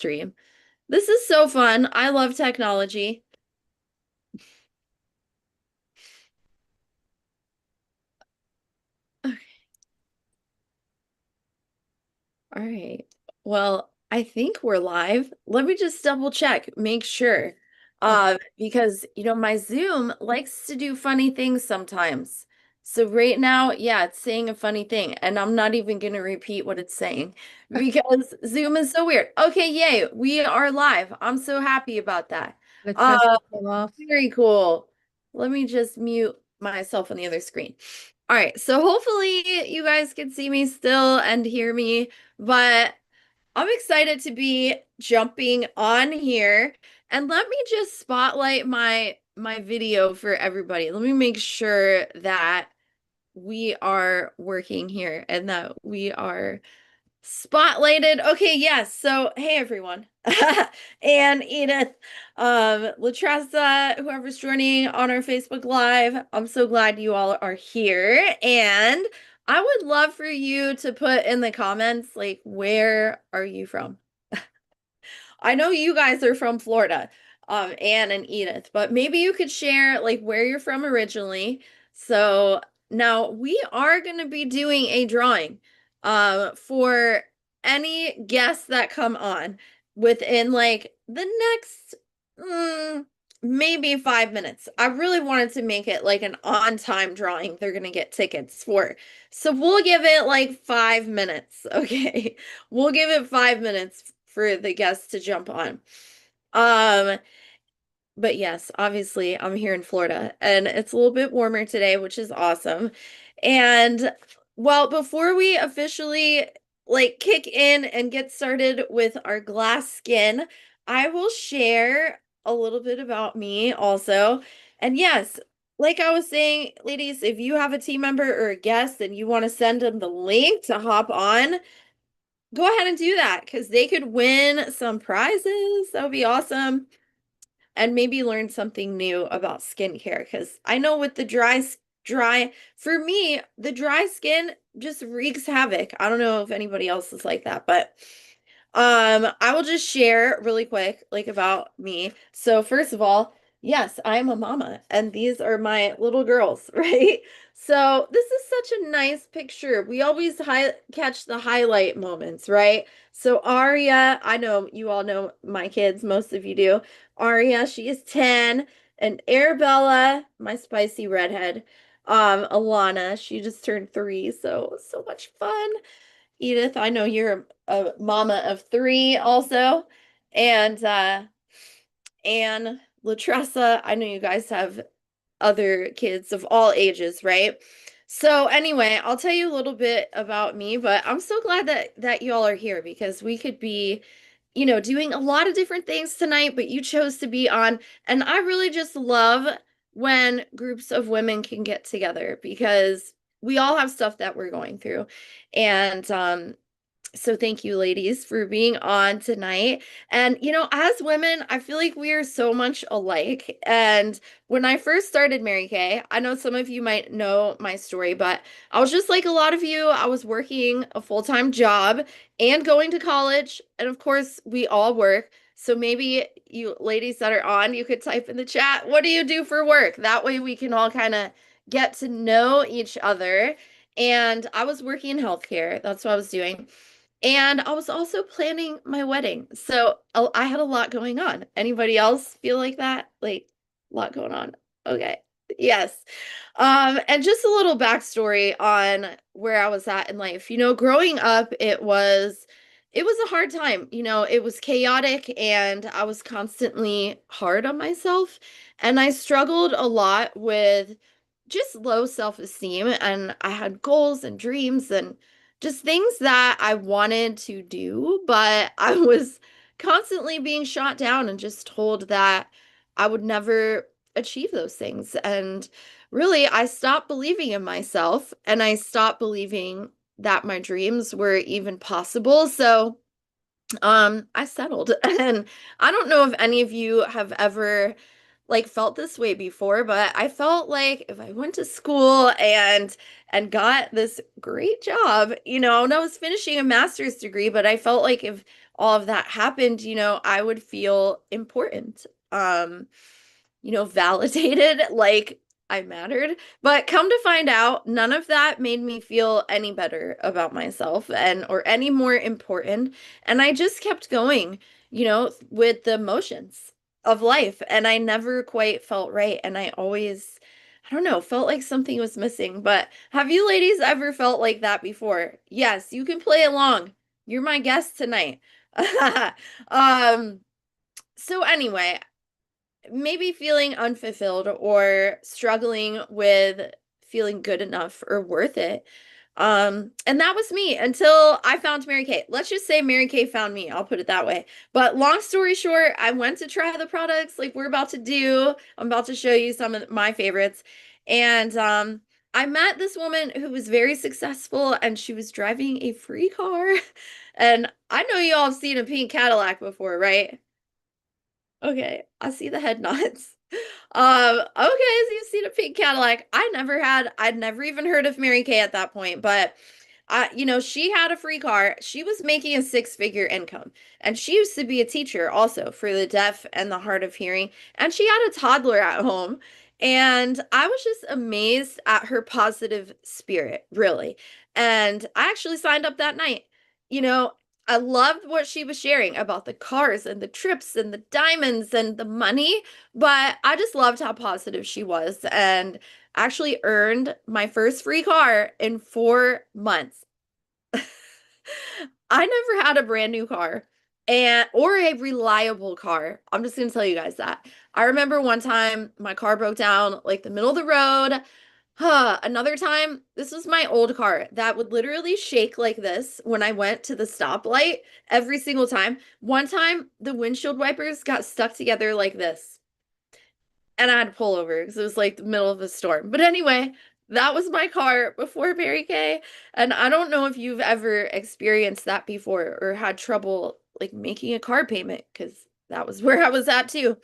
stream. This is so fun. I love technology. Okay. All right. Well, I think we're live. Let me just double check, make sure. Okay. Because my Zoom likes to do funny things sometimes. So right now, yeah, it's saying a funny thing, and I'm not even gonna repeat what it's saying because Zoom is so weird. Okay, yay, we are live. I'm so happy about that. Let's test Uh, it off. Very cool. Let me just mute myself on the other screen. All right, so hopefully you guys can see me still and hear me, but I'm excited to be jumping on here. And let me just spotlight my video for everybody. Let me make sure that we are working here and that we are spotlighted. Okay, yes. So, hey everyone. And Edith, Latressa, whoever's joining on our Facebook Live. I'm so glad you all are here. And I would love for you to put in the comments, like, where are you from? I know you guys are from Florida, Anne and Edith, but maybe you could share like where you're from originally. So now we are going to be doing a drawing, for any guests that come on within like the next, maybe 5 minutes. I really wanted to make it like an on-time drawing they're going to get tickets for. So we'll give it like 5 minutes. Okay. We'll give it 5 minutes for the guests to jump on. Um, but yes, obviously I'm here in Florida and it's a little bit warmer today, which is awesome. And well, before we officially like kick in and get started with our glass skin, I will share a little bit about me also. And yes, like I was saying, ladies, if you have a team member or a guest and you want to send them the link to hop on, go ahead and do that because they could win some prizes. That would be awesome. And maybe learn something new about skincare because I know with the for me, the dry skin just wreaks havoc. I don't know if anybody else is like that, but I will just share really quick, like about me. So first of all, yes, I am a mama, and these are my little girls, right? So this is such a nice picture. We always catch the highlight moments, right? So Aria, I know you all know my kids, most of you do. Aria, she is 10, and Arabella, my spicy redhead. Alana, she just turned 3, so much fun. Edith, I know you're a mama of 3 also. And Anne, Latressa, I know you guys have other kids of all ages, right? So anyway, I'll tell you a little bit about me, but I'm so glad that y'all are here because we could be, doing a lot of different things tonight, but you chose to be on, and I really just love when groups of women can get together because we all have stuff that we're going through. And so thank you, ladies, for being on tonight. And as women, I feel like we are so much alike. And when I first started Mary Kay, I know some of you might know my story, but I was just like a lot of you. I was working a full-time job and going to college. And of course, we all work. So maybe you ladies that are on, you could type in the chat, what do you do for work? That way we can all kind of get to know each other. And I was working in healthcare. That's what I was doing. And I was also planning my wedding. So I had a lot going on. Anybody else feel like that? Like a lot going on. Okay. Yes. And just a little backstory on where I was at in life. Growing up, it was a hard time. It was chaotic and I was constantly hard on myself. And I struggled a lot with just low self-esteem. And I had goals and dreams and just things that I wanted to do, but I was constantly being shot down and just told that I would never achieve those things. And really, I stopped believing in myself and I stopped believing that my dreams were even possible. So, I settled. And I don't know if any of you have ever like felt this way before, but I felt like if I went to school and got this great job, and I was finishing a master's degree, but I felt like if all of that happened, I would feel important. Um, validated, like I mattered. But come to find out, none of that made me feel any better about myself and or any more important. And I just kept going, with the motions of life. And I never quite felt right. And I don't know, felt like something was missing. But have you ladies ever felt like that before? Yes, you can play along. You're my guest tonight. Um, so anyway, maybe feeling unfulfilled or struggling with feeling good enough or worth it. And that was me until I found Mary Kay. Let's just say Mary Kay found me. I'll put it that way. But long story short, I went to try the products like we're about to do. I'm about to show you some of my favorites. And I met this woman who was very successful and she was driving a free car. And I know you all have seen a pink Cadillac before, right? Okay, I see the head nods. Okay, so you've seen a pink Cadillac. I'd never even heard of Mary Kay at that point, but she had a free car. She was making a six-figure income. And she used to be a teacher also for the deaf and the hard of hearing. And she had a toddler at home. And I was just amazed at her positive spirit, really. And I actually signed up that night. You know, I loved what she was sharing about the cars and the trips and the diamonds and the money, but I just loved how positive she was and actually earned my first free car in 4 months. I never had a brand new car and or a reliable car. I'm just gonna tell you guys that. I remember one time my car broke down like the middle of the road. Another time, this was my old car that would literally shake like this when I went to the stoplight every single time. One time, the windshield wipers got stuck together like this, and I had to pull over because it was like the middle of a storm. But anyway, that was my car before Mary Kay, and I don't know if you've ever experienced that before or had trouble like making a car payment because that was where I was at too.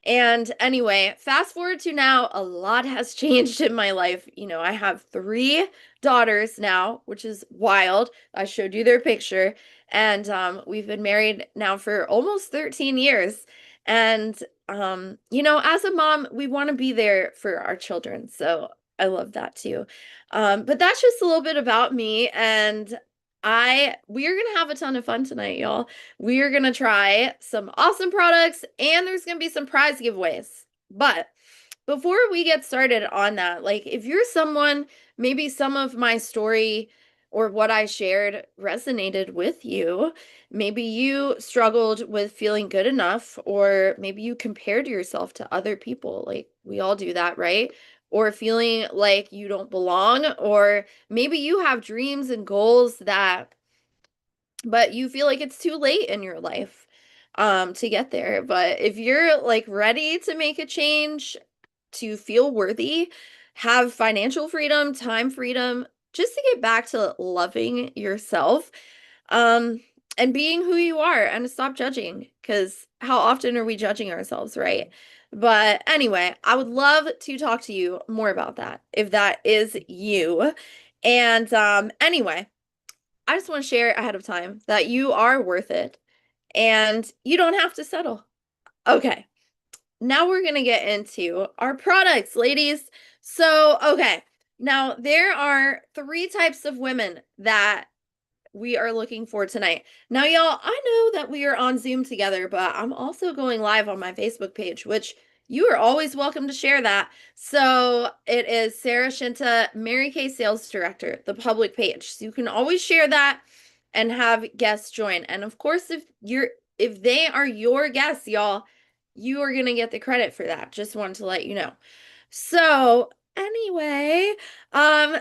And anyway, fast forward to now, a lot has changed in my life. I have three daughters now, which is wild. I showed you their picture. And we've been married now for almost 13 years. And, as a mom, we want to be there for our children. So I love that too. But that's just a little bit about me. And we are gonna have a ton of fun tonight, y'all. We are gonna try some awesome products and there's gonna be some prize giveaways. But before we get started on that, like if you're someone, maybe some of my story or what I shared resonated with you, maybe you struggled with feeling good enough, or maybe you compared yourself to other people. Like we all do that, right? Or feeling like you don't belong, or maybe you have dreams and goals but you feel like it's too late in your life to get there. But if you're like ready to make a change, to feel worthy, have financial freedom, time freedom, just to get back to loving yourself, um, and being who you are and to stop judging, because how often are we judging ourselves, right? But anyway, I would love to talk to you more about that if that is you. And anyway, I just want to share ahead of time that you are worth it and you don't have to settle. Okay, now we're going to get into our products, ladies. So, okay, now there are three types of women that we are looking for tonight. Now, y'all, I know that we are on Zoom together, but I'm also going live on my Facebook page, which you are always welcome to share that. So it is Sarah Shinta, Mary Kay Sales Director, the public page. So you can always share that and have guests join. And of course, if they are your guests, y'all, you are gonna get the credit for that. Just wanted to let you know. So anyway,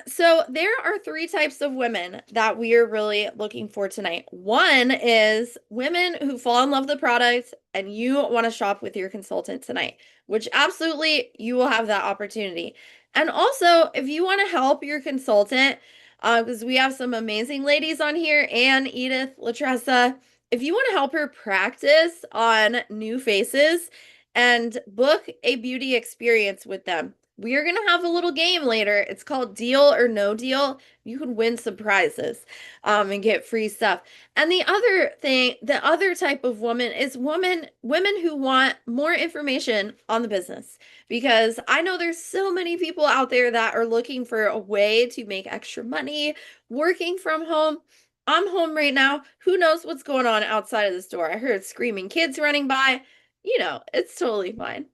so there are three types of women that we are really looking for tonight. One is women who fall in love with the product and you want to shop with your consultant tonight, which absolutely you will have that opportunity. And also, if you want to help your consultant, because we have some amazing ladies on here, and Edith Latressa, if you want to help her practice on new faces and book a beauty experience with them, we are gonna have a little game later. It's called Deal or No Deal. You can win some prizes, and get free stuff. And the other thing, the other type of woman is women who want more information on the business. Because I know there's so many people out there that are looking for a way to make extra money working from home. I'm home right now. Who knows what's going on outside of this door? I heard screaming kids running by. It's totally fine.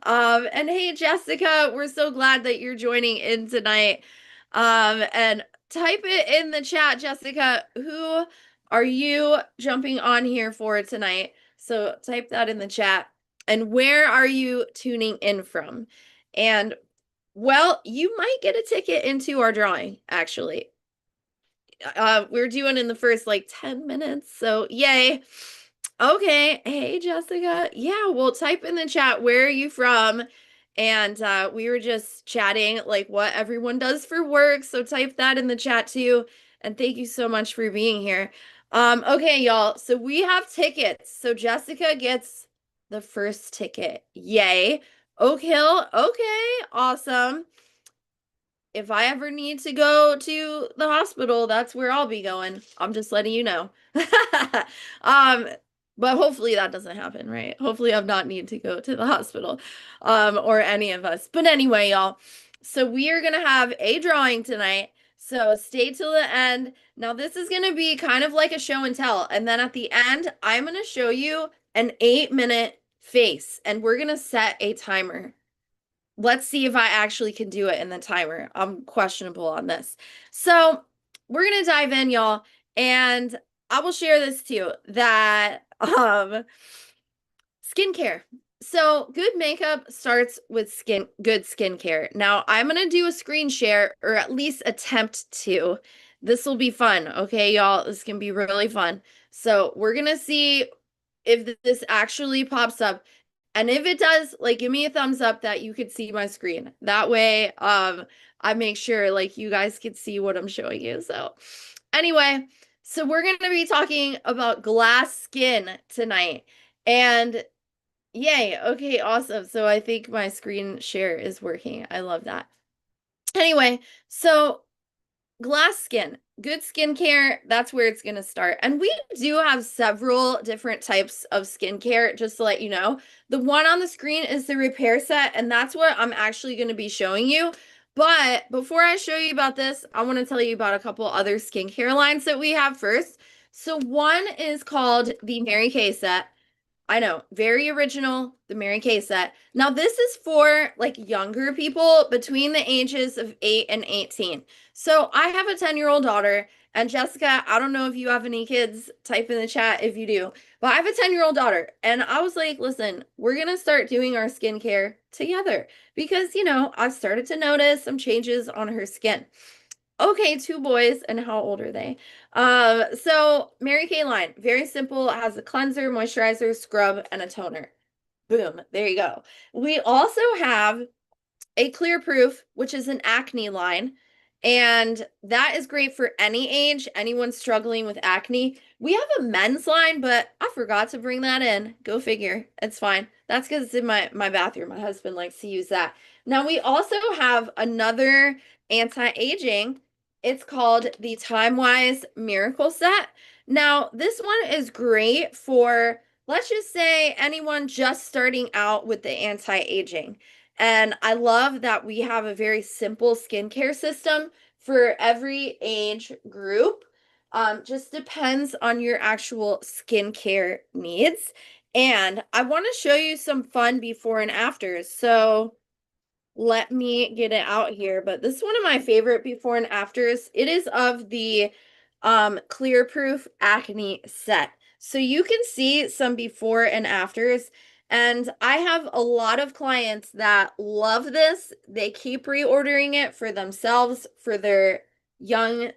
And hey, Jessica, we're so glad that you're joining in tonight. And type it in the chat, Jessica. Who are you jumping on here for tonight? So type that in the chat. And where are you tuning in from? And well, you might get a ticket into our drawing, actually. We're doing in the first like 10 minutes, so yay. Okay, hey Jessica. Yeah, well, type in the chat, where are you from? And we were just chatting like what everyone does for work, so type that in the chat too. And thank you so much for being here. Okay, y'all, so we have tickets. So Jessica gets the first ticket. Yay. Oak Hill. Okay, awesome. If I ever need to go to the hospital, that's where I'll be going. I'm just letting you know. Um, but hopefully that doesn't happen, right? Hopefully I'm not need to go to the hospital, or any of us. But anyway, y'all, so we are gonna have a drawing tonight. So stay till the end. Now this is gonna be kind of like a show and tell, and then at the end, I'm gonna show you an 8-minute face, and we're gonna set a timer. Let's see if I actually can do it in the timer. I'm questionable on this. So we're gonna dive in, y'all, and I will share this too, that skincare. So good makeup starts with good skincare. Now I'm gonna do a screen share, or at least attempt to. This will be fun, okay, y'all? This can be really fun. So we're gonna see if this actually pops up. And if it does, like, give me a thumbs up that you could see my screen. That way, I make sure like you guys can see what I'm showing you. So anyway, so we're gonna be talking about glass skin tonight. And yay, okay, awesome. So I think my screen share is working. I love that. Anyway, so glass skin, good skincare, that's where it's going to start. And we do have several different types of skincare, just to let you know. The one on the screen is the repair set, and that's what I'm actually going to be showing you. But before I show you about this, I want to tell you about a couple other skincare lines that we have first. So one is called the Mary Kay set. I know, very original, the Mary Kay set. Now, this is for like younger people between the ages of 8 and 18. So I have a 10-year-old daughter, and Jessica, I don't know if you have any kids, type in the chat if you do, but I have a 10-year-old daughter, and I was like, listen, we're gonna start doing our skincare together because, I've started to notice some changes on her skin. Okay, two boys, and how old are they? So Mary Kay line, very simple, has a cleanser, moisturizer, scrub, and a toner. Boom, there you go. We also have a Clear Proof, which is an acne line. And that is great for any age, anyone struggling with acne. We have a men's line, but I forgot to bring that in. Go figure. It's fine. That's because it's in my bathroom. My husband likes to use that. Now, we also have another anti-aging. It's called the Time Wise Miracle Set. Now, this one is great for, let's just say, anyone just starting out with the anti-aging. And I love that we have a very simple skincare system for every age group. Just depends on your actual skincare needs. And I want to show you some fun before and afters. So let me get it out here. But this is one of my favorite before and afters. It is of the Clear Proof Acne set. So you can see some before and afters. And I have a lot of clients that love this. They keep reordering it for themselves, for their young,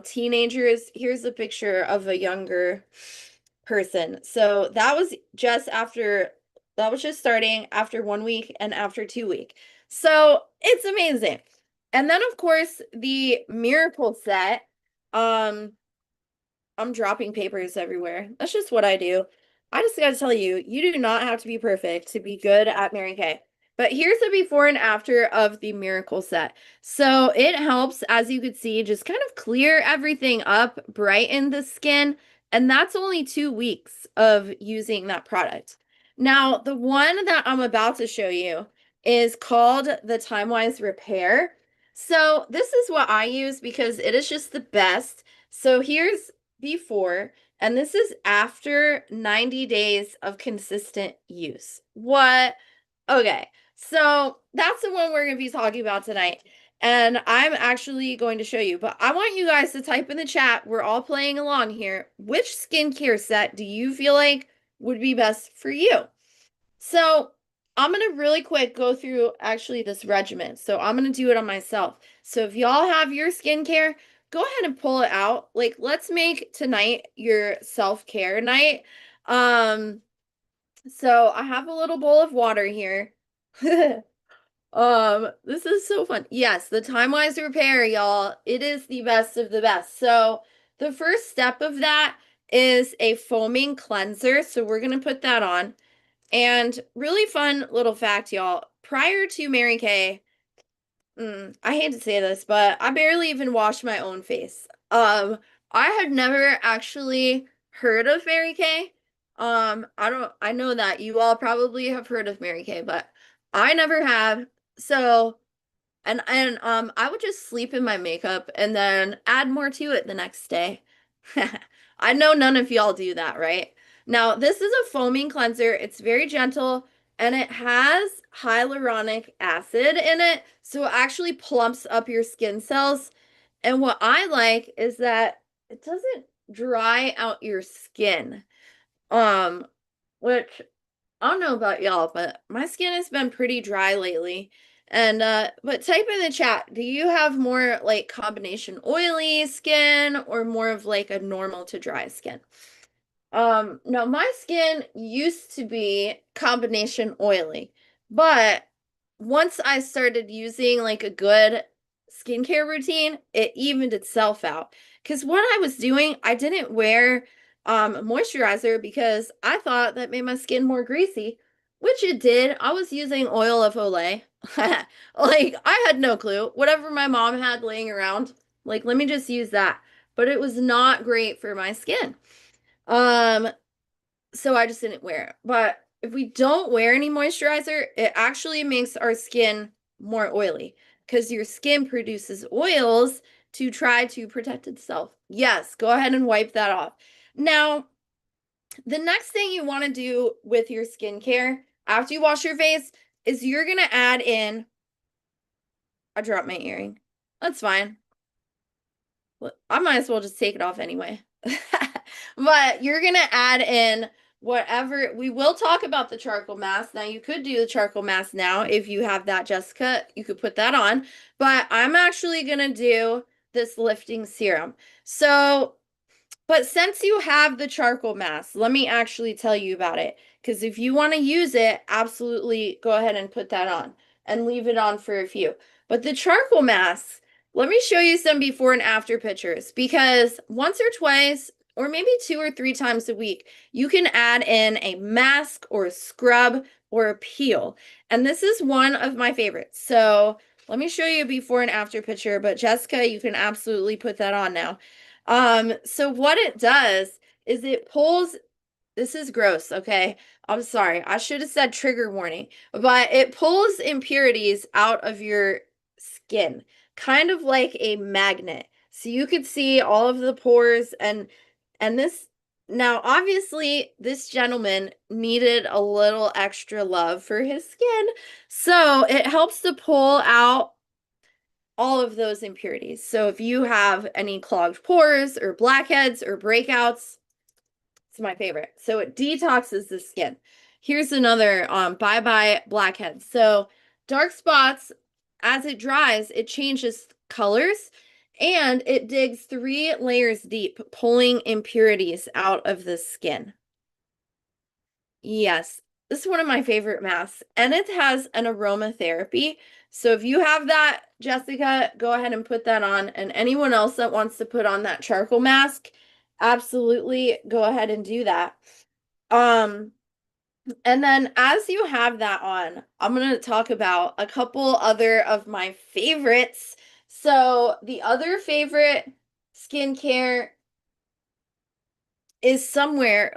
teenagers. Here's a picture of a younger person. So that was just starting after 1 week and after 2 week. So it's amazing. And then of course the Miracle set. I'm dropping papers everywhere. That's just what I do. I just gotta tell you, you do not have to be perfect to be good at Mary Kay. But here's the before and after of the Miracle Set. So it helps, as you could see, just kind of clear everything up, brighten the skin, and that's only 2 weeks of using that product. Now, the one that I'm about to show you is called the Time Wise Repair. So this is what I use because it is just the best. So here's before, and this is after 90 days of consistent use. What? Okay. So that's the one we're going to be talking about tonight. And I'm actually going to show you, but I want you guys to type in the chat. We're all playing along here. Which skincare set do you feel like would be best for you? So I'm going to really quick go through actually this regimen. So I'm going to do it on myself. So if y'all have your skincare, go ahead and pull it out. Like, let's make tonight your self-care night. So I have a little bowl of water here. This is so fun. Yes, the Time Wise Repair, y'all. It is the best of the best. So the first step of that is a foaming cleanser. So we're gonna put that on. And really fun little fact, y'all. Prior to Mary Kay, I hate to say this, but I barely even wash my own face. I had never actually heard of Mary Kay. I know that you all probably have heard of Mary Kay, but I never have. So, and I would just sleep in my makeup and then add more to it the next day. I know none of y'all do that, right? Now, this is a foaming cleanser. It's very gentle and it has hyaluronic acid in it, so it actually plumps up your skin cells. And what I like is that it doesn't dry out your skin. Um, which I don't know about y'all, but my skin has been pretty dry lately. And but type in the chat, do you have more like combination oily skin or more of like a normal to dry skin? No, my skin used to be combination oily, but once I started using like a good skincare routine, it evened itself out. Because what I was doing, I didn't wear moisturizer because I thought that made my skin more greasy, which it did. I was using oil of Olay. Like I had no clue. Whatever my mom had laying around, like let me just use that. But it was not great for my skin. Um, so I just didn't wear it. But if we don't wear any moisturizer, it actually makes our skin more oily because your skin produces oils to try to protect itself. Yes, go ahead and wipe that off. Now, the next thing you want to do with your skincare after you wash your face is you're going to add in, I dropped my earring. That's fine. I might as well just take it off anyway. But you're going to add in whatever. We will talk about the charcoal mask. Now, you could do the charcoal mask now if you have that, Jessica. You could put that on. But I'm actually going to do this lifting serum. So, but since you have the charcoal mask, let me actually tell you about it. Because if you want to use it, absolutely go ahead and put that on and leave it on for a few. But the charcoal mask, let me show you some before and after pictures because once or twice, or maybe 2 or 3 times a week, you can add in a mask or a scrub or a peel. And this is one of my favorites. So let me show you a before and after picture, but Jessica, you can absolutely put that on now. So what it does is it pulls, this is gross, okay? I'm sorry. I should have said trigger warning, but it pulls impurities out of your skin, kind of like a magnet. So you could see all of the pores and this now obviously this gentleman needed a little extra love for his skin. So it helps to pull out all of those impurities. So if you have any clogged pores or blackheads or breakouts, it's my favorite. So it detoxes the skin. Here's another bye bye blackheads. So dark spots, as it dries, it changes colors and it digs 3 layers deep, pulling impurities out of the skin. Yes, this is one of my favorite masks, and it has an aromatherapy. So if you have that, Jessica, go ahead and put that on. And anyone else that wants to put on that charcoal mask, absolutely go ahead and do that. Um, And then as you have that on, I'm going to talk about a couple other of my favorites. So the other favorite skincare is somewhere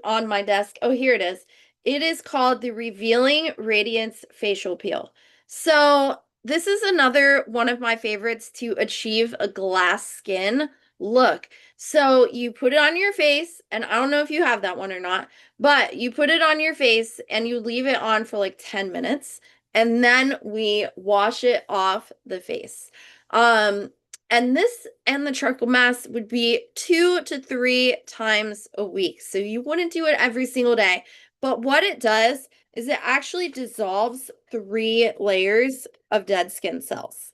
on my desk. Oh, here it is. It is called the Revealing Radiance Facial Peel. So this is another one of my favorites to achieve a glass skin look. So you put it on your face, and I don't know if you have that one or not, but you put it on your face and you leave it on for like 10 minutes, and then we wash it off the face. Um, and this and the charcoal mask would be 2 to 3 times a week. So you wouldn't do it every single day. But what it does is it actually dissolves 3 layers of dead skin cells.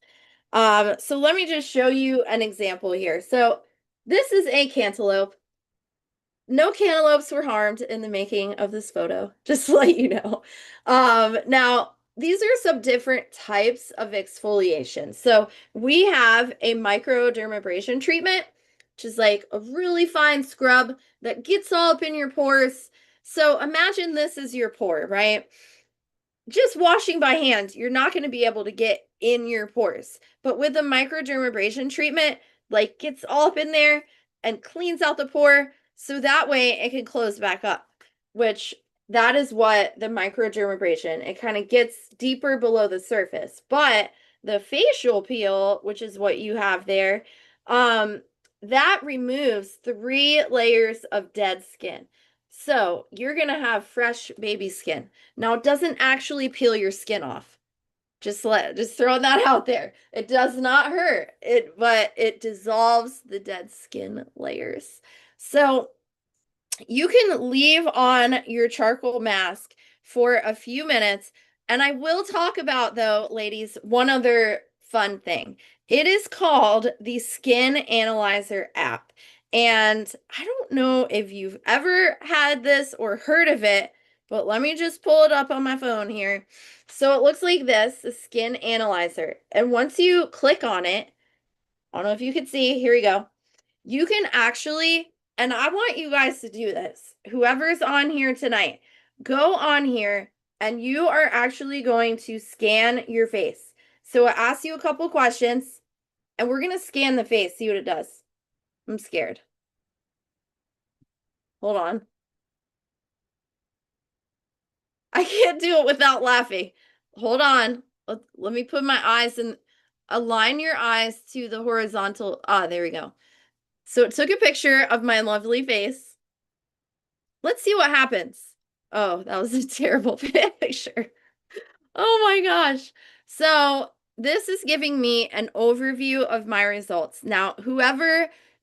So let me just show you an example here. So this is a cantaloupe. No cantaloupes were harmed in the making of this photo, just to let you know. Now, these are some different types of exfoliation. So we have a microdermabrasion treatment, which is like a really fine scrub that gets all up in your pores. So imagine this is your pore, right? Just washing by hand, you're not going to be able to get in your pores. But with the microdermabrasion treatment, like gets all up in there and cleans out the pore so that way it can close back up, which that is what the microdermabrasion, it kind of gets deeper below the surface. But the facial peel, which is what you have there, that removes 3 layers of dead skin. So you're going to have fresh baby skin. Now, it doesn't actually peel your skin off. Just throwing that out there. It does not hurt. But it dissolves the dead skin layers. So you can leave on your charcoal mask for a few minutes. And I will talk about, though, ladies, one other fun thing. It is called the Skin Analyzer app. And I don't know if you've ever had this or heard of it, but let me just pull it up on my phone here. So it looks like this, the Skin Analyzer. And once you click on it, I don't know if you can see, here we go. You can actually, and I want you guys to do this, whoever's on here tonight, go on here and you are actually going to scan your face. So it asks you a couple questions and we're going to scan the face, see what it does. I'm scared. Hold on. I can't do it without laughing. Hold on. Let me put my eyes and align your eyes to the horizontal. Ah, there we go. So it took a picture of my lovely face. Let's see what happens. Oh, that was a terrible picture. Oh my gosh. So this is giving me an overview of my results. Now,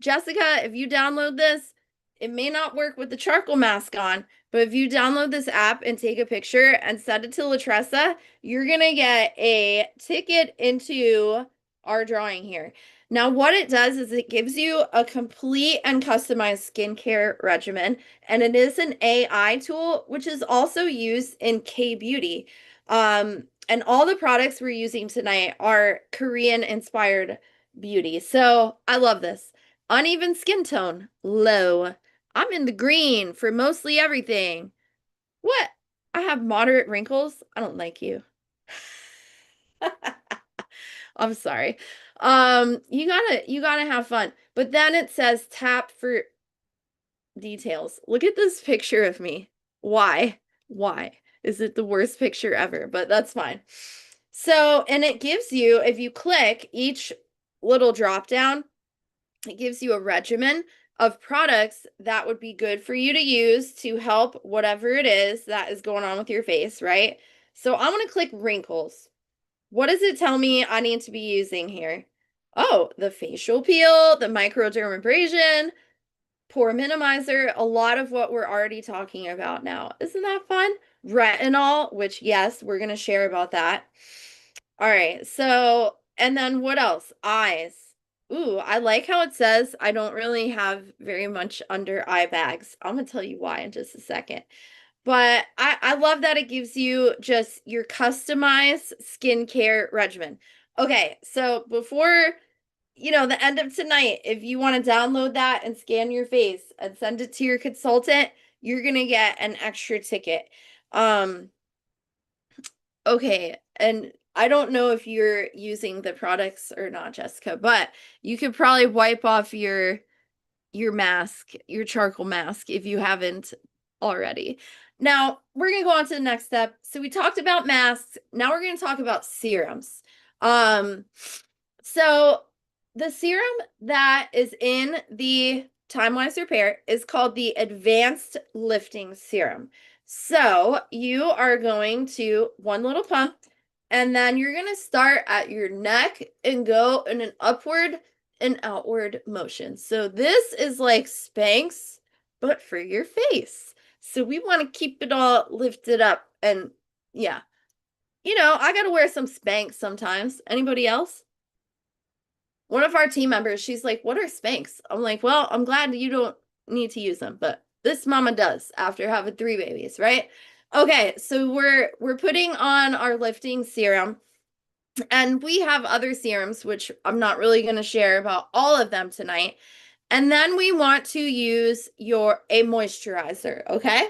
Jessica, if you download this, it may not work with the charcoal mask on, but if you download this app and take a picture and send it to Latressa, you're going to get a ticket into our drawing here. Now, what it does is it gives you a complete and customized skincare regimen, and it is an AI tool, which is also used in K-beauty. And all the products we're using tonight are Korean inspired beauty. So I love this. Uneven skin tone, low. I'm in the green for mostly everything. What? I have moderate wrinkles. I don't like you. I'm sorry. You gotta have fun. But then it says tap for details. Look at this picture of me. Why? Why? Is it the worst picture ever? But that's fine. So, and it gives you, if you click each little drop down, it gives you a regimen of products that would be good for you to use to help whatever it is that is going on with your face, right? So I'm going to click wrinkles. What does it tell me I need to be using here? Oh, the facial peel, the microdermabrasion, pore minimizer, a lot of what we're already talking about now. Isn't that fun? Retinol, which yes, we're going to share about that. All right, so, and then what else? Eyes. Ooh, I like how it says I don't really have very much under eye bags. I'm gonna tell you why in just a second. But I love that it gives you just your customized skincare regimen. Okay, so before the end of tonight, if you want to download that and scan your face and send it to your consultant, you're gonna get an extra ticket. Um, okay, and I don't know if you're using the products or not, Jessica, but you could probably wipe off your mask, your charcoal mask, if you haven't already. Now, we're going to go on to the next step. So we talked about masks. Now we're going to talk about serums. Um, so the serum that is in the Time Wise Repair is called the Advanced Lifting Serum. So you are going to one little pump, and then you're going to start at your neck and go in an upward and outward motion. So this is like Spanx, but for your face. So we want to keep it all lifted up. And yeah, I got to wear some Spanx sometimes. Anybody else? One of our team members, she's like, "What are Spanx?" I'm like, "Well, I'm glad you don't need to use them, but this mama does after having 3 babies, right?" Okay, so we're putting on our lifting serum, and we have other serums, which I'm not really going to share about all of them tonight. And then we want to use a moisturizer, okay?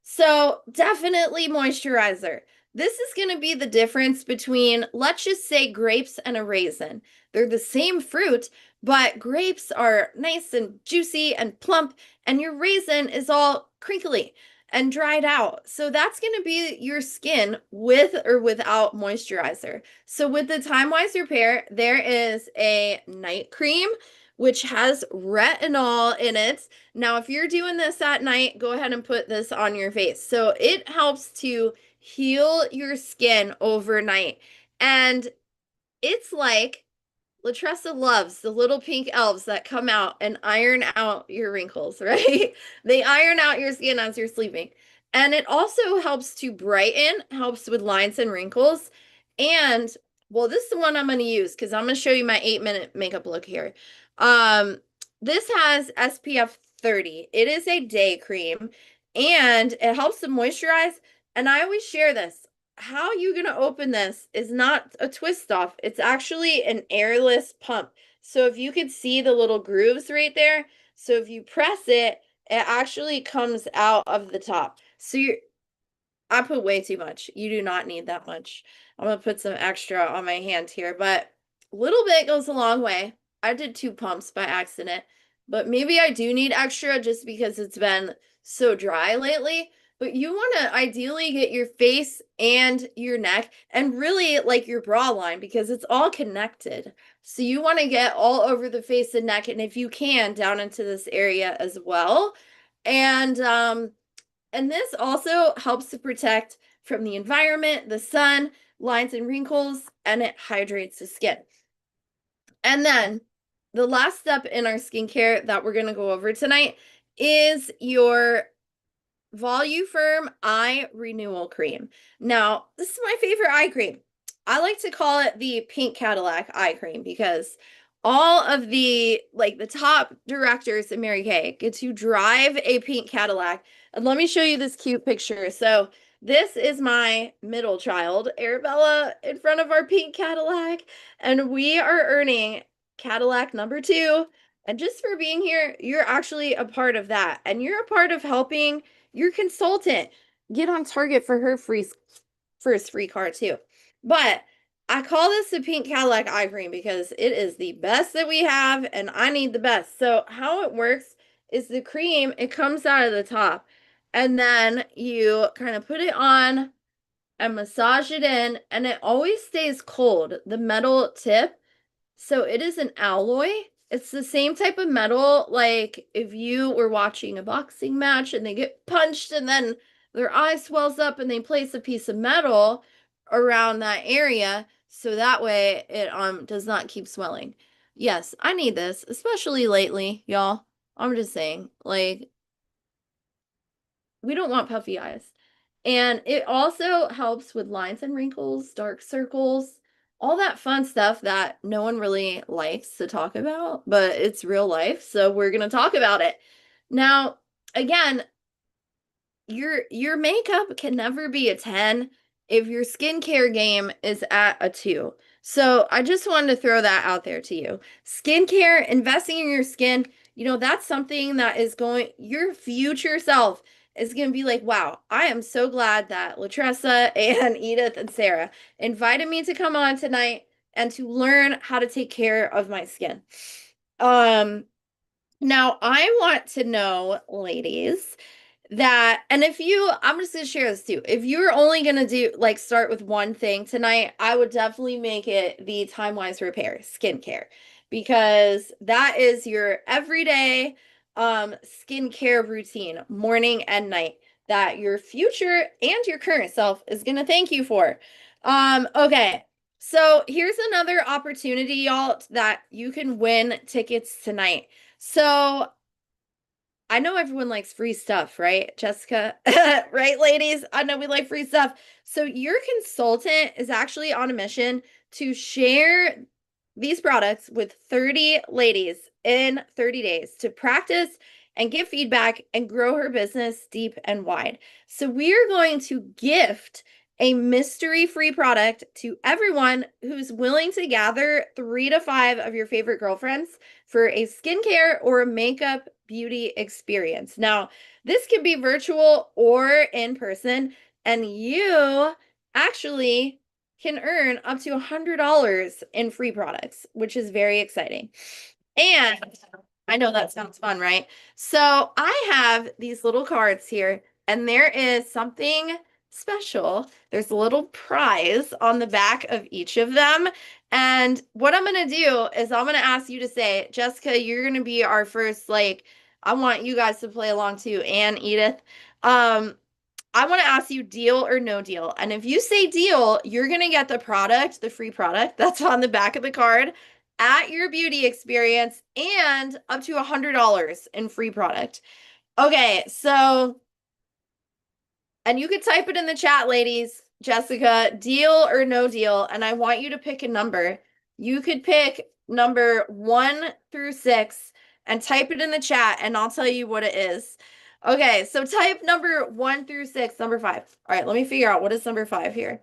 So definitely moisturizer. This is going to be the difference between, let's just say, grapes and a raisin. They're the same fruit, but grapes are nice and juicy and plump, and your raisin is all crinkly and dried out. So that's going to be your skin with or without moisturizer. So with the Time Wise Repair, there is a night cream which has retinol in it. Now, if you're doing this at night, go ahead and put this on your face. So it helps to heal your skin overnight. And it's like Latressa loves the little pink elves that come out and iron out your wrinkles, right? They iron out your skin as you're sleeping. And it also helps to brighten, helps with lines and wrinkles. And well, this is the one I'm going to use because I'm going to show you my 8-minute makeup look here. Um, this has SPF 30. It is a day cream and it helps to moisturize. And I always share this. How you going to open this is not a twist off. It's actually an airless pump. So if you could see the little grooves right there, so if you press it, it actually comes out of the top. So I put way too much. You do not need that much. I'm gonna put some extra on my hand here, but a little bit goes a long way. I did 2 pumps by accident, but maybe I do need extra just because it's been so dry lately. But you want to ideally get your face and your neck and really like your bra line because it's all connected. So you want to get all over the face and neck, and if you can, down into this area as well. And this also helps to protect from the environment, the sun, lines and wrinkles, and it hydrates the skin. And then the last step in our skincare that we're going to go over tonight is your Voluform Eye Renewal Cream. Now, this is my favorite eye cream. I like to call it the Pink Cadillac eye cream because all of the top directors in Mary Kay get to drive a pink Cadillac. And let me show you this cute picture. So this is my middle child, Arabella, in front of our pink Cadillac, and we are earning Cadillac number 2. And just for being here, you're actually a part of that. And you're a part of helping your consultant get on target for her first free car too. But I call this the Pink Cadillac eye cream because it is the best that we have and I need the best. So how it works is the cream, it comes out of the top and then you kind of put it on and massage it in, and it always stays cold, the metal tip. So it is an alloy. It's the same type of metal, like if you were watching a boxing match and they get punched and then their eye swells up and they place a piece of metal around that area so that way it does not keep swelling. Yes, I need this, especially lately, y'all. I'm just saying, like, we don't want puffy eyes. And it also helps with lines and wrinkles, dark circles, all that fun stuff that no one really likes to talk about, but it's real life. So we're going to talk about it. Now, again, your makeup can never be a 10 if your skincare game is at a 2. So I just wanted to throw that out there to you. Skincare, investing in your skin, that's something that is your future self is going to be like, wow, I am so glad that Latressa and Edith and Sarah invited me to come on tonight and to learn how to take care of my skin. Now I want to know, ladies, that, and if you, I'm just gonna share this too. If you're only gonna do like start with one thing tonight, I would definitely make it the Time Wise Repair skincare, because that is your everyday skincare routine, morning and night, that your future and your current self is gonna thank you for. Okay. So here's another opportunity, y'all, that you can win tickets tonight. So I know everyone likes free stuff, right, Jessica? Right, ladies? I know we like free stuff. So your consultant is actually on a mission to share these products with 30 ladies in 30 days to practice and give feedback and grow her business deep and wide. So we are going to gift a mystery free product to everyone who's willing to gather 3 to 5 of your favorite girlfriends for a skincare or a makeup beauty experience. Now, this can be virtual or in person, and you actually can earn up to $100 in free products, which is very exciting. And I know that sounds fun, right? So I have these little cards here, and there is something special. There's a little prize on the back of each of them. And what I'm going to do is I'm going to ask you to say, Jessica, you're going to be our first, like, I want you guys to play along too, and Edith. I want to ask you deal or no deal. And if you say deal, you're going to get the product, the free product that's on the back of the card at your beauty experience and up to $100 in free product. Okay, so, and you could type it in the chat, ladies. Jessica, deal or no deal? And I want you to pick a number. You could pick number 1 through 6 and type it in the chat, and I'll tell you what it is. Okay, so type number 1 through 6, number 5. All right, let me figure out what is number 5 here.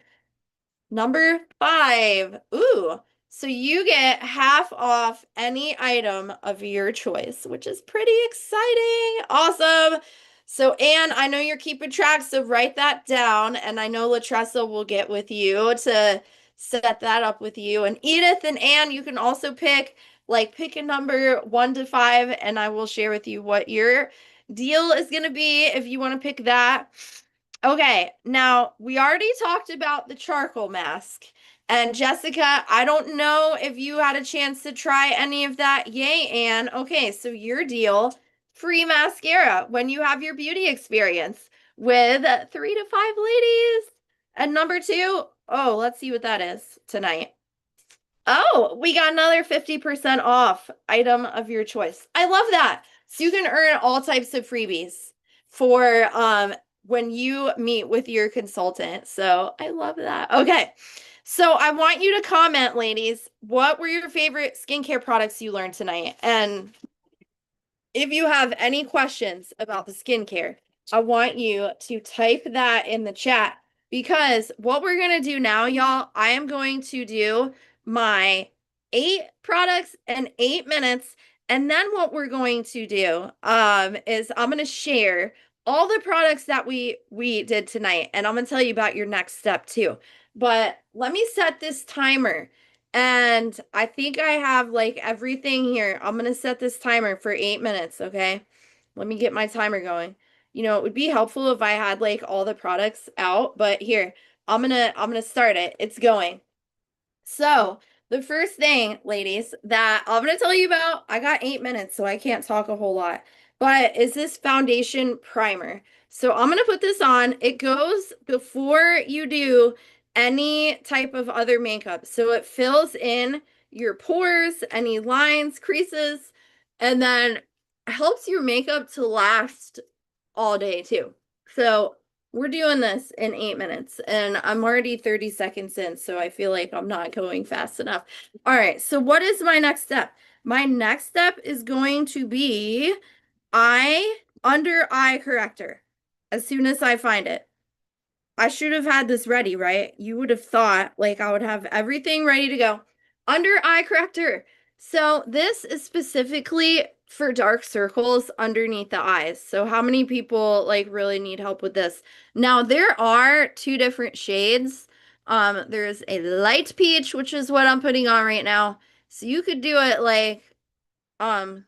Number 5. Ooh, so you get half off any item of your choice, which is pretty exciting. Awesome. So, Anne, I know you're keeping track, so write that down. And I know Latressa will get with you to set that up with you. And Edith and Anne, you can also pick a number 1 to 5, and I will share with you what your deal is going to be if you want to pick that. Okay, now we already talked about the charcoal mask. And Jessica, I don't know if you had a chance to try any of that. Yay, Anne. Okay, so your deal, free mascara when you have your beauty experience with 3 to 5 ladies. And number 2, oh, let's see what that is tonight. Oh, we got another 50% off item of your choice. I love that. So you can earn all types of freebies for when you meet with your consultant. So I love that. Okay. So I want you to comment, ladies, what were your favorite skincare products you learned tonight? And if you have any questions about the skincare, I want you to type that in the chat, because what we're going to do now, y'all, I am going to do my 8 products in 8 minutes. And then what we're going to do is I'm going to share all the products that we did tonight. And I'm going to tell you about your next step too. But let me set this timer. And I think I have like everything here. I'm going to set this timer for 8 minutes, okay? Let me get my timer going. You know, it would be helpful if I had like all the products out, but here, I'm going to start it. It's going. So, the first thing, ladies, that I'm going to tell you about, I got 8 minutes, so I can't talk a whole lot, but is this foundation primer. So I'm going to put this on. It goes before you do any type of other makeup. So it fills in your pores, any lines, creases, and then helps your makeup to last all day too. So we're doing this in 8 minutes, and I'm already 30 seconds in, so I feel like I'm not going fast enough. All right, so what is my next step? My next step is going to be under eye corrector as soon as I find it. I should have had this ready, right? You would have thought like I would have everything ready to go. Under eye corrector. So this is specifically for dark circles underneath the eyes. So how many people like really need help with this? Now there are two different shades. There's a light peach, which is what I'm putting on right now. So you could do it like, um,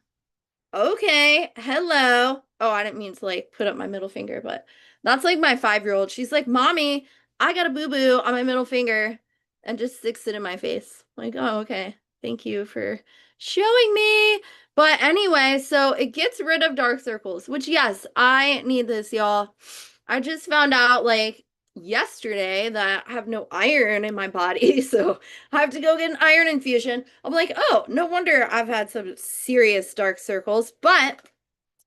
okay, hello. Oh, I didn't mean to like put up my middle finger, but that's like my 5-year-old. She's like, Mommy, I got a boo-boo on my middle finger, and just sticks it in my face. Like, oh, okay. Thank you for showing me. But anyway, so it gets rid of dark circles, which yes, I need this, y'all. I just found out like yesterday that I have no iron in my body, so I have to go get an iron infusion. I'm like, oh, no wonder I've had some serious dark circles, but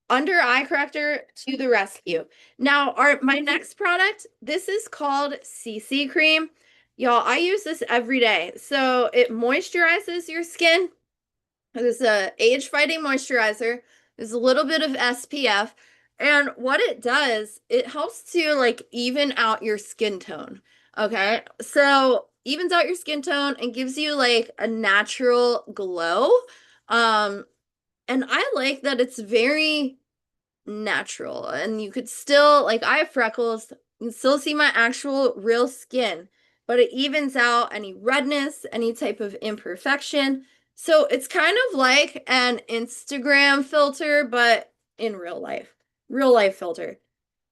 under eye corrector to the rescue. Now, my next product, this is called CC cream. Y'all, I use this every day. So it moisturizes your skin. It's a age-fighting moisturizer. There's a little bit of SPF. And what it does, it helps to like even out your skin tone. Okay. So evens out your skin tone and gives you like a natural glow. And I like that it's very natural and you could still like I have freckles, you can still see my actual real skin, but it evens out any redness, any type of imperfection. So it's kind of like an Instagram filter, but in real life filter.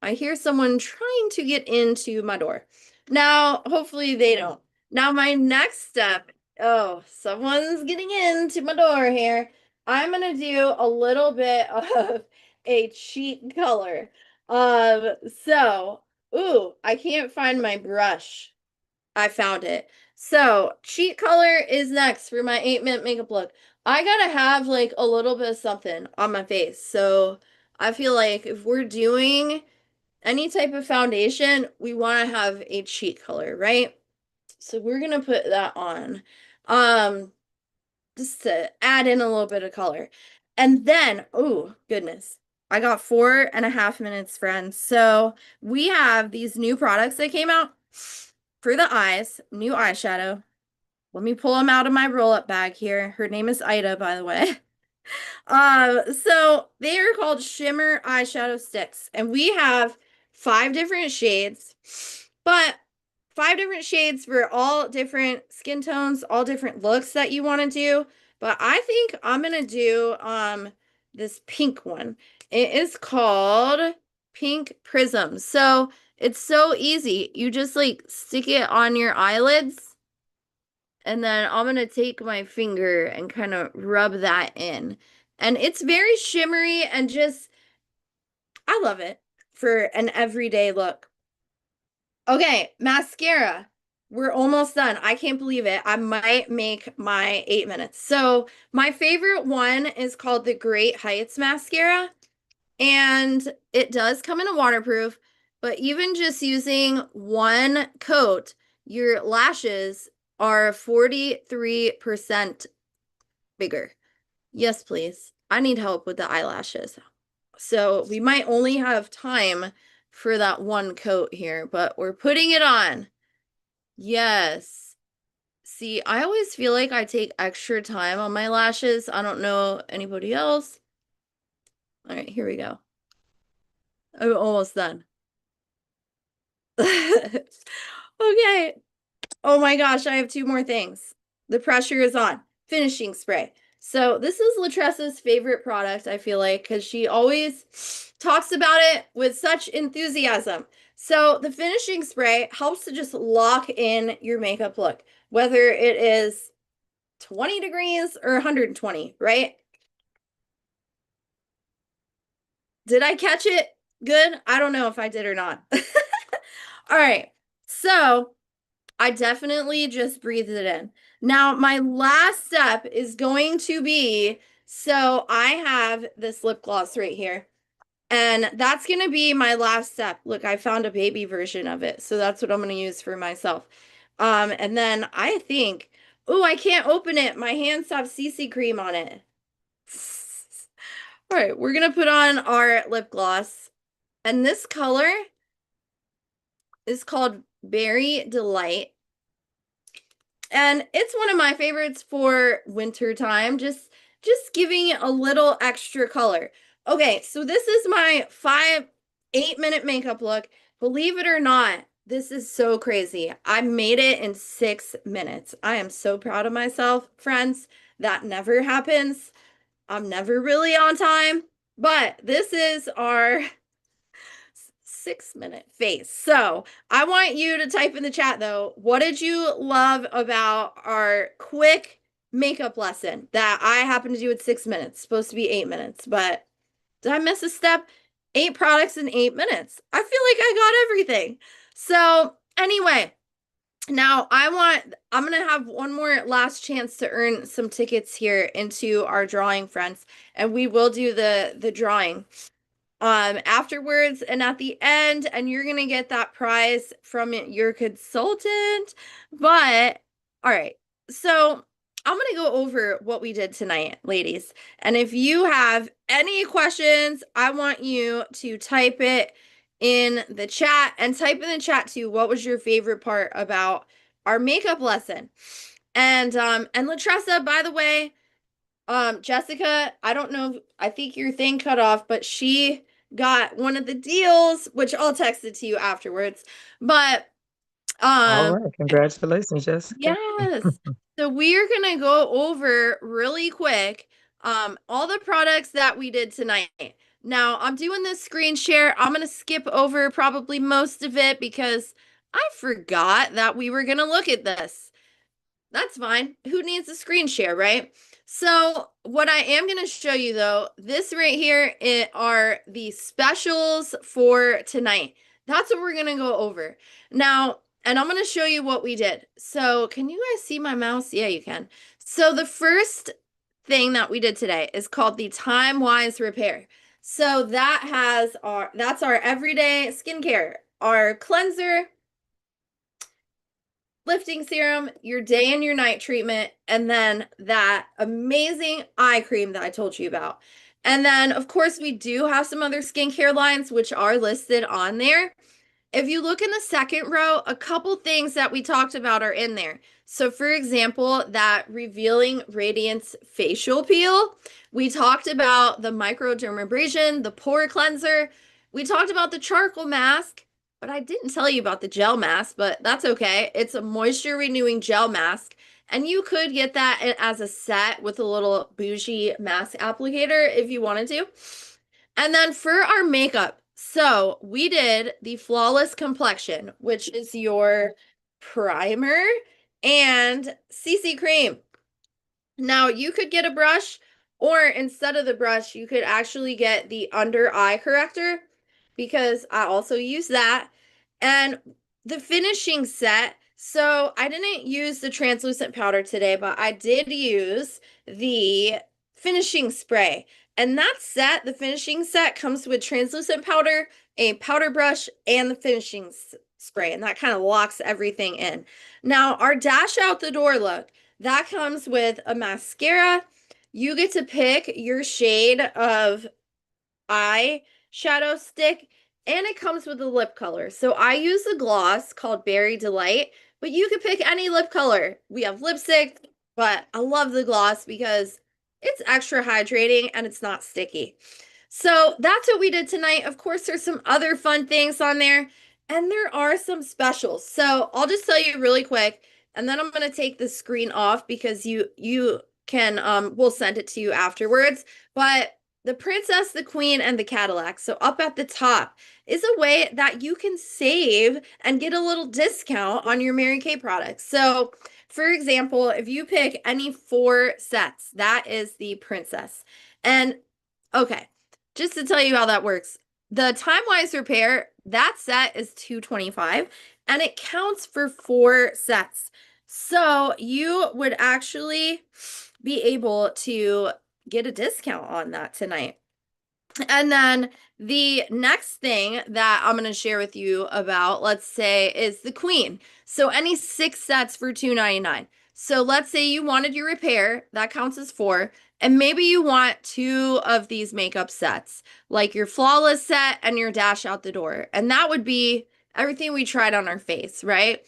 I hear someone trying to get into my door. Now, hopefully they don't. Now, my next step, oh, someone's getting into my door here. I'm gonna do a little bit of a cheek color. So, ooh, I can't find my brush. I found it. So, cheek color is next for my 8-minute makeup look. I gotta have like a little bit of something on my face. So, I feel like if we're doing any type of foundation, we want to have a cheek color, right? So we're gonna put that on. Um, just to add in a little bit of color. And then, oh goodness, I got 4.5 minutes, friends. So we have these new products that came out for the eyes, new eyeshadow. Let me pull them out of my roll-up bag here. Her name is Ida, by the way. So they are called shimmer eyeshadow sticks, and we have 5 different shades, but 5 different shades for all different skin tones, all different looks that you want to do. But I think I'm gonna do this pink one. It is called Pink Prism. So it's so easy. You just like stick it on your eyelids, and then I'm gonna take my finger and kind of rub that in. And it's very shimmery and just, I love it for an everyday look. Okay, mascara. We're almost done. I can't believe it. I might make my 8 minutes. So my favorite one is called the Great Heights mascara. And it does come in a waterproof, but even just using one coat, your lashes are 43% bigger. Yes, please. I need help with the eyelashes. So we might only have time for that one coat here, but we're putting it on. Yes. See, I always feel like I take extra time on my lashes. I don't know anybody else. All right, here we go. I'm almost done. Okay. Oh my gosh, I have 2 more things. The pressure is on. Finishing spray. So this is Latressa's favorite product, I feel like, because she always talks about it with such enthusiasm. So the finishing spray helps to just lock in your makeup look, whether it is 20 degrees or 120, right? Did I catch it good? I don't know if I did or not. All right. So I definitely just breathed it in. Now, my last step is going to be, so I have this lip gloss right here, and that's going to be my last step. Look, I found a baby version of it, so that's what I'm going to use for myself. And then I think, oh, I can't open it. My hands have CC cream on it. All right, we're going to put on our lip gloss, and this color is called Berry Delight. And it's one of my favorites for winter time. Just just giving it a little extra color. Okay, so this is my 8 minute makeup look. Believe it or not, this is so crazy. I made it in 6 minutes. I am so proud of myself, friends. That never happens. I'm never really on time, but this is our 6 minute face. So I want you to type in the chat though, what did you love about our quick makeup lesson that I happened to do in 6 minutes? It's supposed to be 8 minutes, but did I miss a step? 8 products in 8 minutes. I feel like I got everything. So anyway, now I'm going to have one more last chance to earn some tickets here into our drawing, friends, and we will do the drawing afterwards and at the end, and you're gonna get that prize from your consultant. But all right, so I'm gonna go over what we did tonight, ladies, and if you have any questions, I want you to type it in the chat, and type in the chat too, what was your favorite part about our makeup lesson? And Latressa, by the way, Jessica, I don't know, I think your thing cut off, but she got one of the deals, which I'll text it to you afterwards. But All um right. Congratulations, Jessica. yes. So we're gonna go over really quick all the products that we did tonight. Now, I'm doing this screen share. I'm gonna skip over probably most of it because I forgot that we were gonna look at this. That's fine. Who needs a screen share, right? So what I am going to show you though, this right here are the specials for tonight. That's what we're going to go over. Now, and I'm going to show you what we did. So can you guys see my mouse? Yeah, you can. So the first thing that we did today is called the Time Wise Repair. So that's our everyday skincare, our cleanser, lifting serum, your day and your night treatment, and then that amazing eye cream that I told you about. And then, of course, we do have some other skincare lines which are listed on there. If you look in the second row, a couple things that we talked about are in there. So, for example, that Revealing Radiance facial peel. We talked about the microdermabrasion, the pore cleanser. We talked about the charcoal mask, but I didn't tell you about the gel mask, but that's okay. It's a moisture renewing gel mask. And you could get that as a set with a little bougie mask applicator if you wanted to. And then for our makeup, so we did the Flawless Complexion, which is your primer and CC cream. Now you could get a brush, or instead of the brush, you could actually get the under eye corrector because I also use that. And the finishing set, so I didn't use the translucent powder today, but I did use the finishing spray. And that set, the finishing set, comes with translucent powder, a powder brush, and the finishing spray. And that kind of locks everything in. Now, our dash out the door look, that comes with a mascara. You get to pick your shade of eye shadow stick, and it comes with a lip color. So I use a gloss called Berry Delight, but you could pick any lip color. We have lipstick, but I love the gloss because it's extra hydrating and it's not sticky. So that's what we did tonight. Of course, there's some other fun things on there, and there are some specials. So I'll just tell you really quick, and then I'm going to take the screen off because you can we'll send it to you afterwards. But the Princess, the Queen, and the Cadillac. So up at the top is a way that you can save and get a little discount on your Mary Kay products. So for example, if you pick any 4 sets, that is the Princess. And okay, just to tell you how that works, the Time Wise Repair, that set is $225 and it counts for 4 sets. So you would actually be able to get a discount on that tonight. And then the next thing that I'm going to share with you about, let's say, is the Queen. So any 6 sets for $299. So let's say you wanted your repair, that counts as 4, and maybe you want 2 of these makeup sets, like your Flawless set and your Dash Out the Door. And that would be everything we tried on our face, right?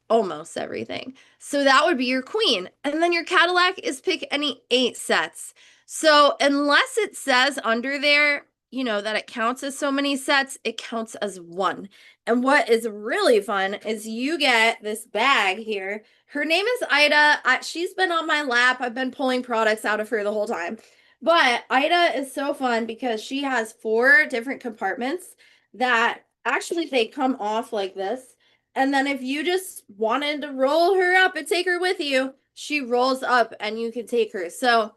almost everything. So that would be your queen. And then your Cadillac is pick any 8 sets. So unless it says under there, that it counts as so many sets, it counts as one. And what is really fun is you get this bag here. Her name is Ida. She's been on my lap. I've been pulling products out of her the whole time. But Ida is so fun because she has 4 different compartments that actually they come off like this. And then if you just wanted to roll her up and take her with you, she rolls up and you can take her. So,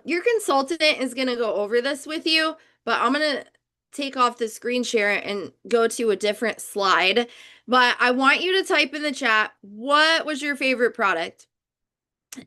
your consultant is going to go over this with you, but I'm going to take off the screen share and go to a different slide. But I want you to type in the chat, what was your favorite product?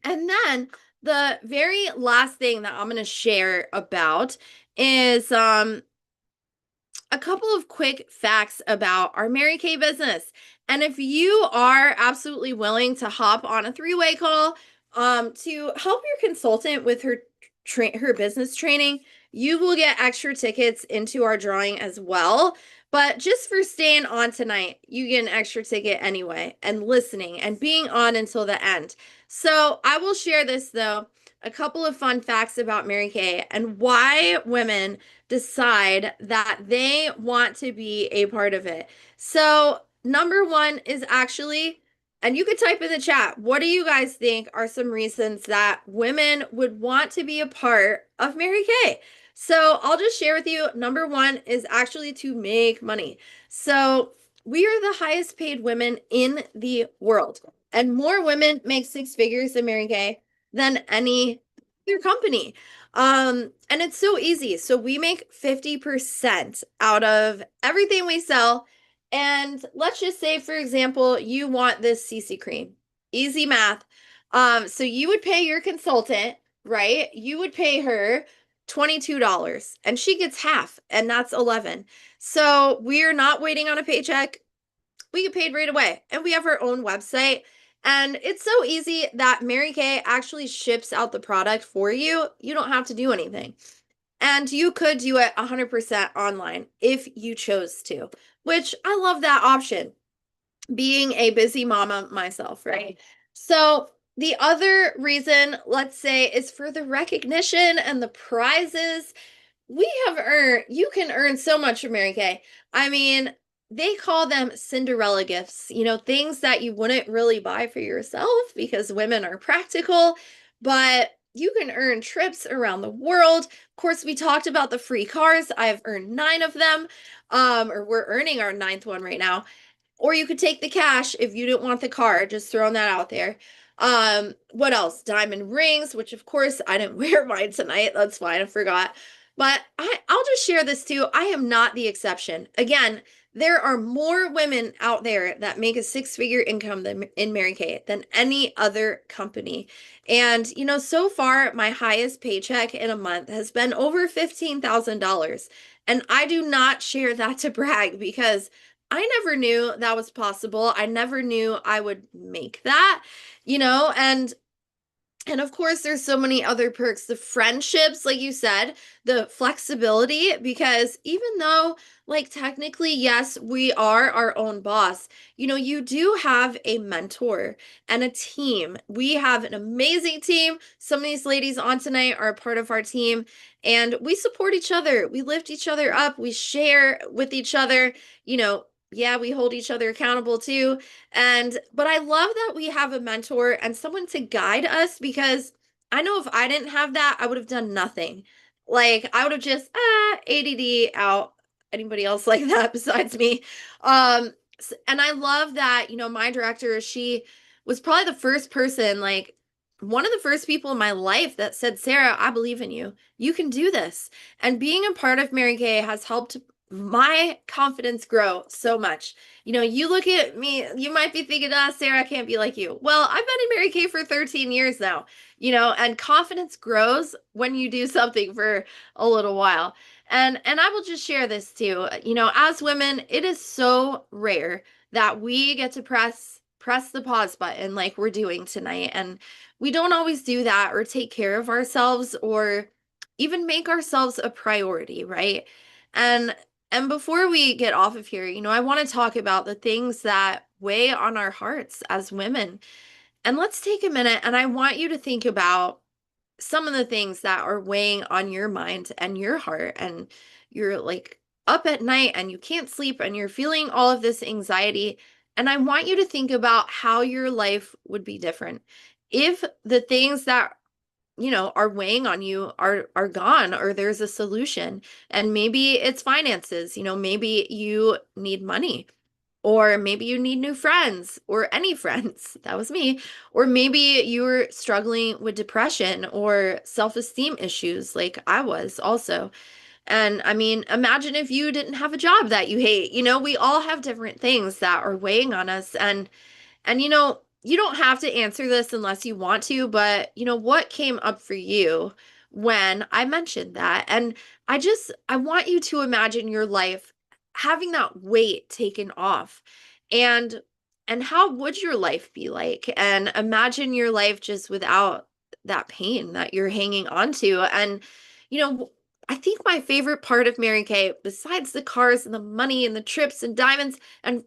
And then the very last thing that I'm going to share about is a couple of quick facts about our Mary Kay business. And if you are absolutely willing to hop on a 3-way call to help your consultant with her business training, you will get extra tickets into our drawing as well. But just for staying on tonight, you get an extra ticket anyway, and listening and being on until the end. So I will share this though, a couple of fun facts about Mary Kay and why women decide that they want to be a part of it. So, number one is actually, and you could type in the chat, what do you guys think are some reasons that women would want to be a part of Mary Kay? So, I'll just share with you. Number one is actually to make money. So, we are the highest paid women in the world, and more women make 6 figures in Mary Kay than any other company. And it's so easy. So we make 50% out of everything we sell. And let's just say, for example, you want this CC cream. Easy math. So you would pay your consultant, right? You would pay her $22 and she gets half, and that's 11. So we're not waiting on a paycheck. We get paid right away. And we have our own website. And it's so easy that Mary Kay actually ships out the product for you. You don't have to do anything. And you could do it 100% online if you chose to, which I love that option, being a busy mama myself, right? So the other reason, let's say, is for the recognition and the prizes you can earn so much from Mary Kay. I mean, they call them Cinderella gifts, things that you wouldn't really buy for yourself because women are practical, but you can earn trips around the world. Of course, we talked about the free cars. I've earned 9 of them, or we're earning our 9th one right now. Or you could take the cash if you didn't want the car, just throwing that out there. What else? Diamond rings, which of course I didn't wear mine tonight. That's fine, I forgot. But I'll just share this too. I am not the exception. Again, there are more women out there that make a 6-figure income in Mary Kay than any other company. And, so far, my highest paycheck in a month has been over $15,000. And I do not share that to brag because I never knew that was possible. I never knew I would make that, and of course, there's so many other perks, the friendships, like you said, the flexibility, because even though, like, technically, yes, we are our own boss, you do have a mentor and a team. We have an amazing team. Some of these ladies on tonight are a part of our team, and we support each other. We lift each other up. We share with each other, yeah, we hold each other accountable too. But I love that we have a mentor and someone to guide us because I know if I didn't have that, I would have done nothing. Like I would have just ADD out. Anybody else like that besides me? And I love that, my director, she was probably the first person, like one of the first people in my life that said, Sarah, I believe in you. You can do this. And being a part of Mary Kay has helped my confidence grow so much. You look at me, you might be thinking, Sarah, I can't be like you. Well, I've been in Mary Kay for 13 years now, and confidence grows when you do something for a little while. And I will just share this too. As women, it is so rare that we get to press the pause button like we're doing tonight. And we don't always do that or take care of ourselves or even make ourselves a priority, right? And And before we get off of here, I want to talk about the things that weigh on our hearts as women. And let's take a minute and I want you to think about some of the things that are weighing on your mind and your heart, and you're like up at night and you can't sleep and you're feeling all of this anxiety. And I want you to think about how your life would be different if the things that are weighing on you are gone, or there's a solution. And maybe it's finances, maybe you need money, or maybe you need new friends or any friends. That was me. Or maybe you're struggling with depression or self-esteem issues like I was also. And I mean, imagine if you didn't have a job that you hate. We all have different things that are weighing on us. And you don't have to answer this unless you want to, but what came up for you when I mentioned that? And I want you to imagine your life having that weight taken off. And how would your life be like? And imagine your life just without that pain that you're hanging on to. And you know, I think my favorite part of Mary Kay, besides the cars and the money and the trips and diamonds and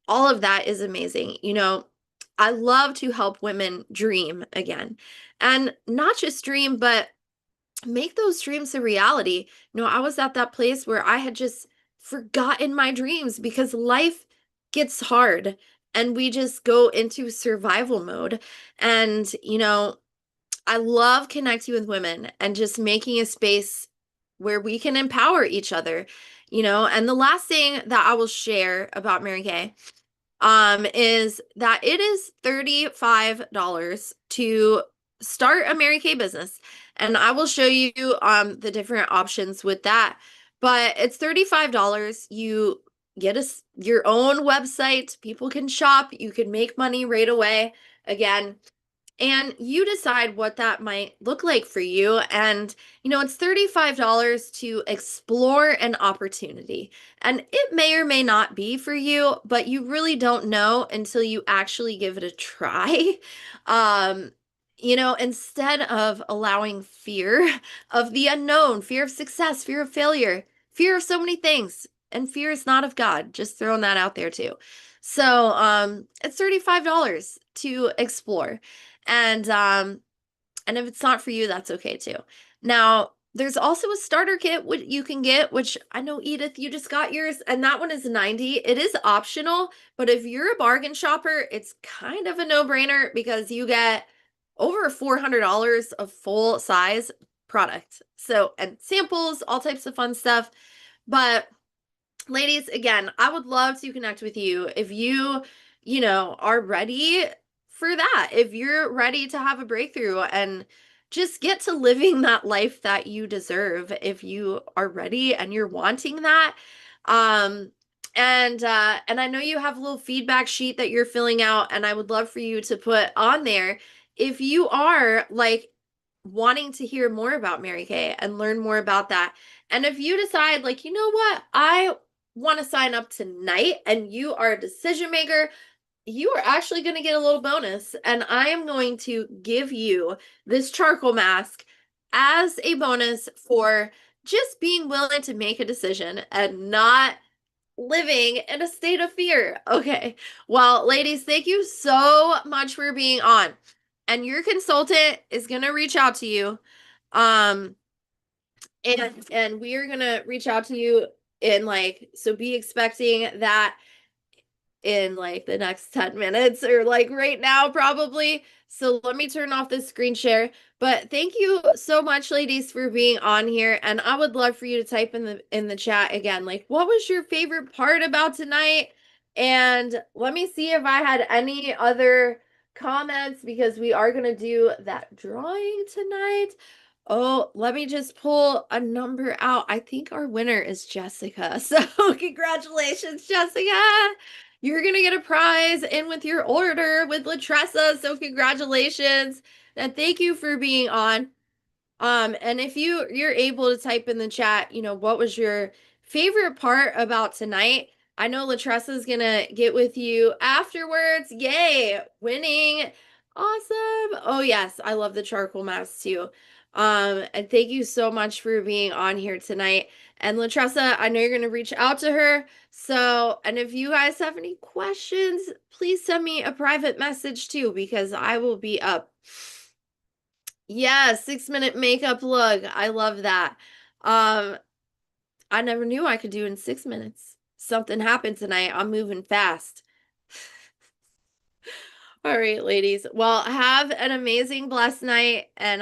all of that is amazing. I love to help women dream again. And not just dream, but make those dreams a reality. I was at that place where I had just forgotten my dreams because life gets hard and we just go into survival mode. And, I love connecting with women and just making a space where we can empower each other. And the last thing that I will share about Mary Kay is that it is $35 to start a Mary Kay business. And I will show you the different options with that. But it's $35. You get your own website. People can shop. You can make money right away. Again, and you decide what that might look like for you. And, it's $35 to explore an opportunity. And it may or may not be for you, but you really don't know until you actually give it a try. Um, instead of allowing fear of the unknown, fear of success, fear of failure, fear of so many things, and fear is not of God, just throwing that out there too. So, it's $35 to explore. And if it's not for you, that's okay too. Now, there's also a starter kit you can get, which I know, Edith, you just got yours, and that one is 90. It is optional, but if you're a bargain shopper, it's kind of a no-brainer because you get over $400 of full size product. So, and samples, all types of fun stuff. But ladies, again, I would love to connect with you if are ready for that. If you're ready to have a breakthrough and just get to living that life that you deserve, if you are ready and you're wanting that. And I know you have a little feedback sheet that you're filling out, and I would love for you to put on there if you are like wanting to hear more about Mary Kay and learn more about that. And if you decide, like, you know what, I want to sign up tonight, and you are a decision maker, you are actually going to get a little bonus. And I am going to give you this charcoal mask as a bonus for just being willing to make a decision and not living in a state of fear. Okay. Well, ladies, thank you so much for being on. And your consultant is going to reach out to you. Um, and we are going to reach out to you so be expecting that in like the next 10 minutes, or like right now probably. So let me turn off this screen share. But thank you so much, ladies, for being on here. And I would love for you to type in the chat again, like, what was your favorite part about tonight? And let me see if I had any other comments, because we are going to do that drawing tonight. Oh, let me just pull a number out. I think our winner is Jessica. So congratulations, Jessica. You're going to get a prize in with your order with Latressa. So congratulations. And thank you for being on. And if you're able to type in the chat, what was your favorite part about tonight? I know Latressa is going to get with you afterwards. Yay, winning. Awesome. Oh yes, I love the charcoal mask too. And thank you so much for being on here tonight. And Latressa, I know you're going to reach out to her. So, and if you guys have any questions, please send me a private message too, because I will be up. Yeah, 6-minute makeup look. I love that. I never knew I could do in 6 minutes. Something happened tonight. I'm moving fast. All right, ladies. Well, have an amazing, blessed night, and